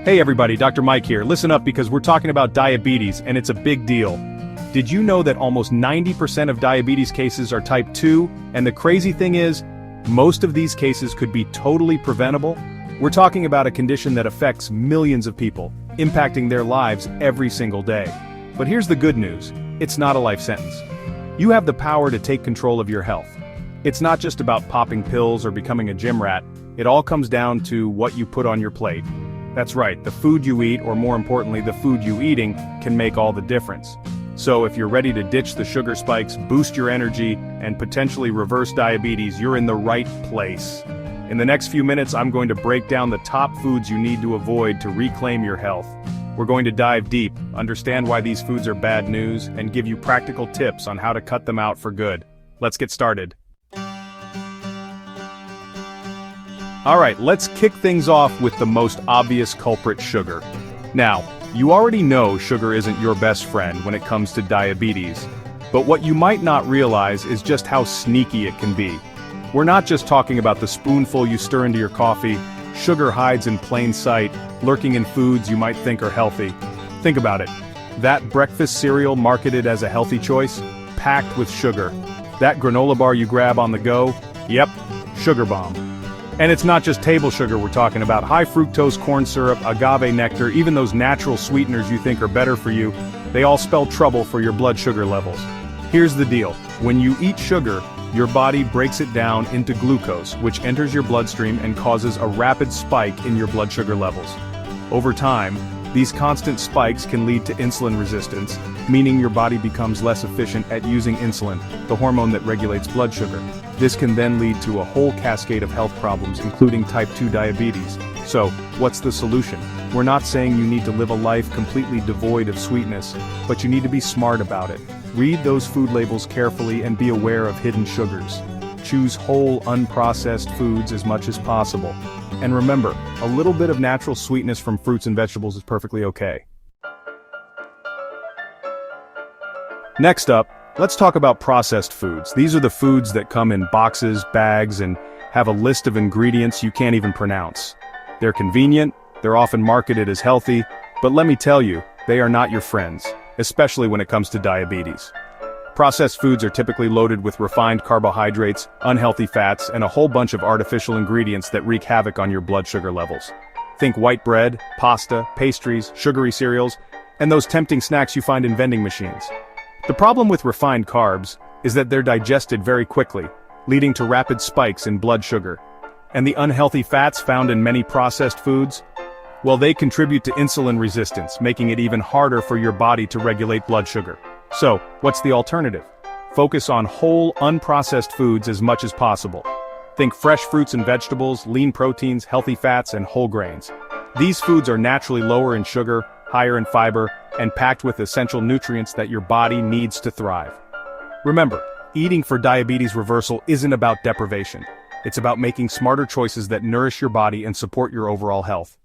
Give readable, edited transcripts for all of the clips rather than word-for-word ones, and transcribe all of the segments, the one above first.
Hey everybody, Dr. Mike here. Listen up because we're talking about diabetes and it's a big deal. Did you know that almost 90% of diabetes cases are type 2? And the crazy thing is, most of these cases could be totally preventable. We're talking about a condition that affects millions of people, impacting their lives every single day. But here's the good news, it's not a life sentence. You have the power to take control of your health. It's not just about popping pills or becoming a gym rat, it all comes down to what you put on your plate. That's right, the food you eat, or more importantly, the food you eating, can make all the difference. So if you're ready to ditch the sugar spikes, boost your energy, and potentially reverse diabetes, you're in the right place. In the next few minutes, I'm going to break down the top foods you need to avoid to reclaim your health. We're going to dive deep, understand why these foods are bad news, and give you practical tips on how to cut them out for good. Let's get started. Alright, let's kick things off with the most obvious culprit, sugar. Now, you already know sugar isn't your best friend when it comes to diabetes, but what you might not realize is just how sneaky it can be. We're not just talking about the spoonful you stir into your coffee. Sugar hides in plain sight, lurking in foods you might think are healthy. Think about it. That breakfast cereal marketed as a healthy choice, packed with sugar. That granola bar you grab on the go, yep, sugar bomb. And it's not just table sugar we're talking about. High fructose corn syrup, agave nectar, even those natural sweeteners you think are better for you, they all spell trouble for your blood sugar levels. Here's the deal. When you eat sugar, your body breaks it down into glucose, which enters your bloodstream and causes a rapid spike in your blood sugar levels. Over time, these constant spikes can lead to insulin resistance, meaning your body becomes less efficient at using insulin, the hormone that regulates blood sugar. This can then lead to a whole cascade of health problems, including type 2 diabetes. So, what's the solution? We're not saying you need to live a life completely devoid of sweetness, but you need to be smart about it. Read those food labels carefully and be aware of hidden sugars. Choose whole, unprocessed foods as much as possible. And remember, a little bit of natural sweetness from fruits and vegetables is perfectly okay. Next up, let's talk about processed foods. These are the foods that come in boxes, bags, and have a list of ingredients you can't even pronounce. They're convenient, they're often marketed as healthy, but let me tell you, they are not your friends, especially when it comes to diabetes. Processed foods are typically loaded with refined carbohydrates, unhealthy fats, and a whole bunch of artificial ingredients that wreak havoc on your blood sugar levels. Think white bread, pasta, pastries, sugary cereals, and those tempting snacks you find in vending machines. The problem with refined carbs is that they're digested very quickly, leading to rapid spikes in blood sugar. And the unhealthy fats found in many processed foods? Well, they contribute to insulin resistance, making it even harder for your body to regulate blood sugar. So, what's the alternative? Focus on whole, unprocessed foods as much as possible. Think fresh fruits and vegetables, lean proteins, healthy fats, and whole grains. These foods are naturally lower in sugar, higher in fiber, and packed with essential nutrients that your body needs to thrive. Remember, eating for diabetes reversal isn't about deprivation. It's about making smarter choices that nourish your body and support your overall health.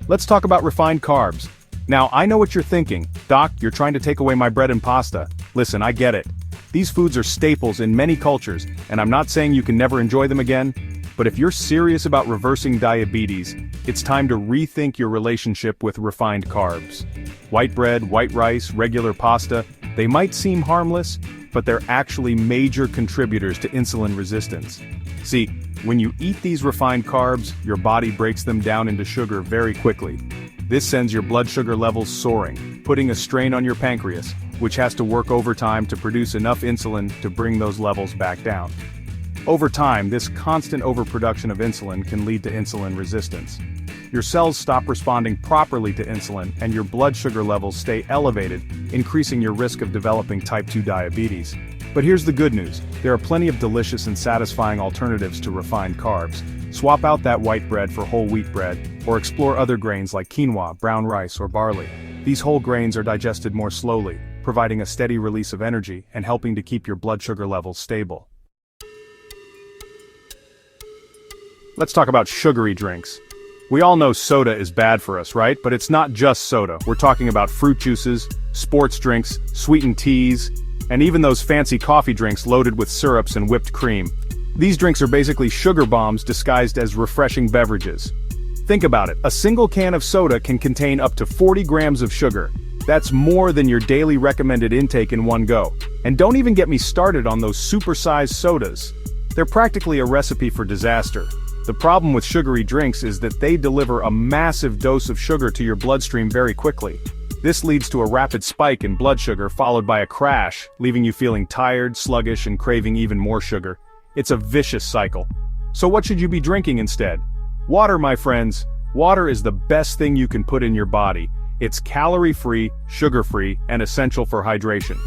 Let's talk about refined carbs. Now, I know what you're thinking. Doc, you're trying to take away my bread and pasta. Listen, I get it. These foods are staples in many cultures, and I'm not saying you can never enjoy them again, but if you're serious about reversing diabetes, it's time to rethink your relationship with refined carbs. White bread, white rice, regular pasta, they might seem harmless, but they're actually major contributors to insulin resistance. See, when you eat these refined carbs, your body breaks them down into sugar very quickly. This sends your blood sugar levels soaring, putting a strain on your pancreas, which has to work overtime to produce enough insulin to bring those levels back down. Over time, this constant overproduction of insulin can lead to insulin resistance. Your cells stop responding properly to insulin, and your blood sugar levels stay elevated, increasing your risk of developing type 2 diabetes. But here's the good news. There are plenty of delicious and satisfying alternatives to refined carbs. Swap out that white bread for whole wheat bread, or explore other grains like quinoa, brown rice, or barley. These whole grains are digested more slowly, providing a steady release of energy and helping to keep your blood sugar levels stable. Let's talk about sugary drinks. We all know soda is bad for us, right? But it's not just soda. We're talking about fruit juices, sports drinks, sweetened teas, and even those fancy coffee drinks loaded with syrups and whipped cream. These drinks are basically sugar bombs disguised as refreshing beverages. Think about it, a single can of soda can contain up to 40 grams of sugar. That's more than your daily recommended intake in one go. And don't even get me started on those supersized sodas. They're practically a recipe for disaster. The problem with sugary drinks is that they deliver a massive dose of sugar to your bloodstream very quickly. This leads to a rapid spike in blood sugar followed by a crash, leaving you feeling tired, sluggish, and craving even more sugar. It's a vicious cycle. So what should you be drinking instead? Water, my friends. Water is the best thing you can put in your body. It's calorie-free, sugar-free, and essential for hydration.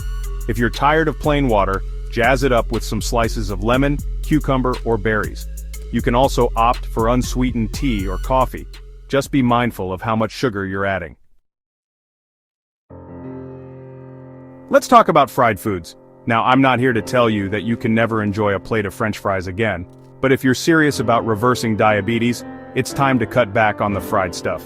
If you're tired of plain water, jazz it up with some slices of lemon, cucumber, or berries. You can also opt for unsweetened tea or coffee. Just be mindful of how much sugar you're adding. Let's talk about fried foods. Now, I'm not here to tell you that you can never enjoy a plate of French fries again, but if you're serious about reversing diabetes, it's time to cut back on the fried stuff.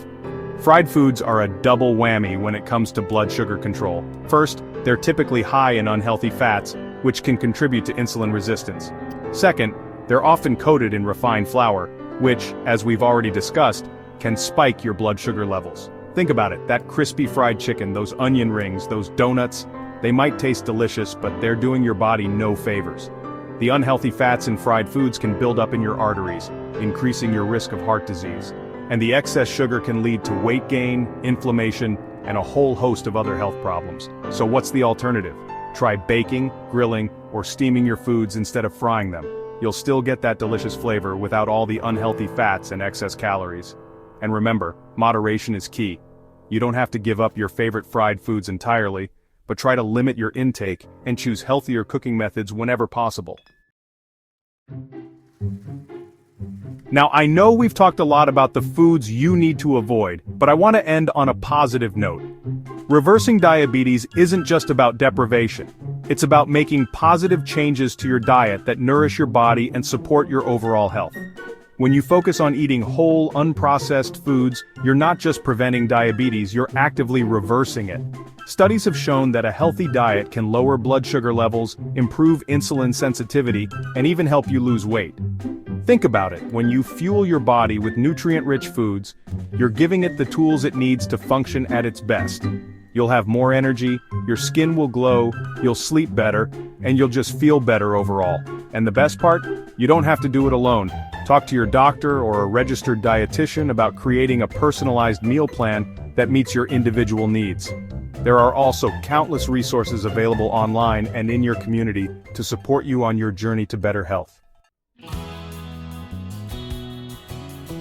Fried foods are a double whammy when it comes to blood sugar control. First, they're typically high in unhealthy fats, which can contribute to insulin resistance. Second, they're often coated in refined flour, which, as we've already discussed, can spike your blood sugar levels. Think about it, that crispy fried chicken, those onion rings, those donuts, they might taste delicious, but they're doing your body no favors. The unhealthy fats in fried foods can build up in your arteries, increasing your risk of heart disease. And the excess sugar can lead to weight gain, inflammation, and a whole host of other health problems. So what's the alternative? Try baking, grilling, or steaming your foods instead of frying them. You'll still get that delicious flavor without all the unhealthy fats and excess calories. And remember, moderation is key. You don't have to give up your favorite fried foods entirely, but try to limit your intake and choose healthier cooking methods whenever possible. Now, I know we've talked a lot about the foods you need to avoid, but I want to end on a positive note. Reversing diabetes isn't just about deprivation. It's about making positive changes to your diet that nourish your body and support your overall health. When you focus on eating whole, unprocessed foods, you're not just preventing diabetes, you're actively reversing it. Studies have shown that a healthy diet can lower blood sugar levels, improve insulin sensitivity, and even help you lose weight. Think about it, when you fuel your body with nutrient-rich foods, you're giving it the tools it needs to function at its best. You'll have more energy, your skin will glow, you'll sleep better, and you'll just feel better overall. And the best part? You don't have to do it alone. Talk to your doctor or a registered dietitian about creating a personalized meal plan that meets your individual needs. There are also countless resources available online and in your community to support you on your journey to better health.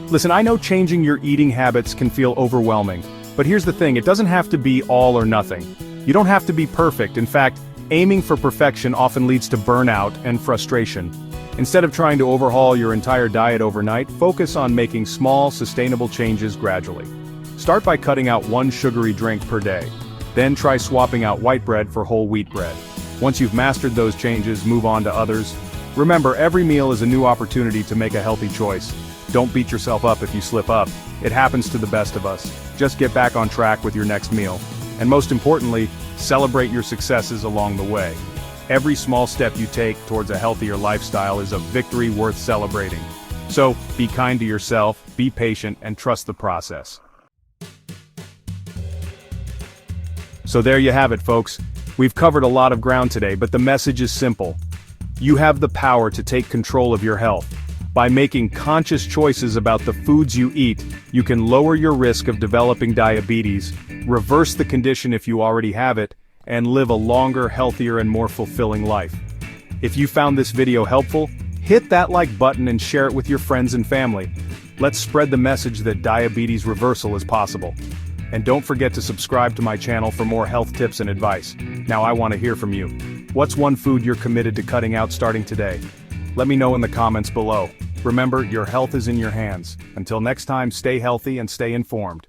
Listen, I know changing your eating habits can feel overwhelming, but here's the thing, it doesn't have to be all or nothing. You don't have to be perfect. In fact, aiming for perfection often leads to burnout and frustration. Instead of trying to overhaul your entire diet overnight, focus on making small, sustainable changes gradually. Start by cutting out one sugary drink per day. Then try swapping out white bread for whole wheat bread. Once you've mastered those changes, move on to others. Remember, every meal is a new opportunity to make a healthy choice. Don't beat yourself up if you slip up. It happens to the best of us. Just get back on track with your next meal. And most importantly, celebrate your successes along the way. Every small step you take towards a healthier lifestyle is a victory worth celebrating. So, be kind to yourself, be patient, and trust the process. So there you have it, folks. We've covered a lot of ground today, but the message is simple. You have the power to take control of your health. By making conscious choices about the foods you eat, you can lower your risk of developing diabetes, reverse the condition if you already have it, and live a longer, healthier, and more fulfilling life. If you found this video helpful, hit that like button and share it with your friends and family. Let's spread the message that diabetes reversal is possible. And don't forget to subscribe to my channel for more health tips and advice. Now I want to hear from you. What's one food you're committed to cutting out starting today? Let me know in the comments below. Remember, your health is in your hands. Until next time, stay healthy and stay informed.